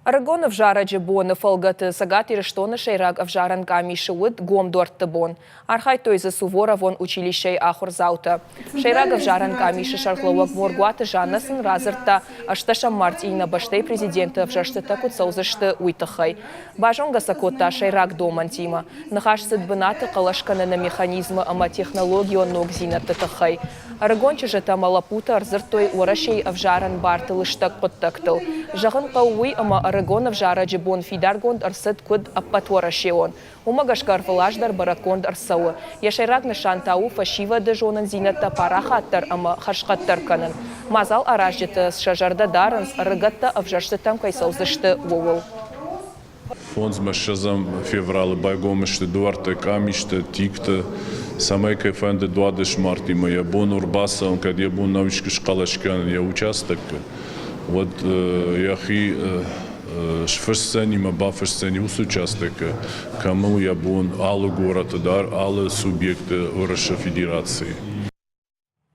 Арагон авжара джебон фолгат сагат ирештона шейраг авжаран гами шуд гомдорт табон. Архай тойза сувора вон училище ахурзаута. Шейраг авжаран гами шархловак моргуата жаннасын разырта ашташа мартина баштей президента авжаштата куцаузашты уйтахай. Бажон гасакота шейраг домантима. Нахашсыд бната калашкана на механизмы ама технологию ногзина татахай. Арагон чежата малапута арзыртой урашей авжаран бартылыштак подтактыл. Жагын кауи ама Арагон авжара джебон фидаргонд арсыд куд аппатуарашеон. Умагашкар валаждар бараконд арсауы. Яшайрак нышантау фашива дежонын зинатта парахаттар ама хашқаттар канын. Мазал аражжеті шажарда дарынс арыгатта авжарштытам кайсаузышты уовыл. Фонзма шазам февралы байгомышты дуарты камишты тикты. Самай кайфанды 20 марта я бон урбаса, он когда я бон научки шкалашкан, я участок. Вот я хи шферсцени ма баферсцени участок, кому я бон аллы города дар, аллы субъекты Ороша Федерации.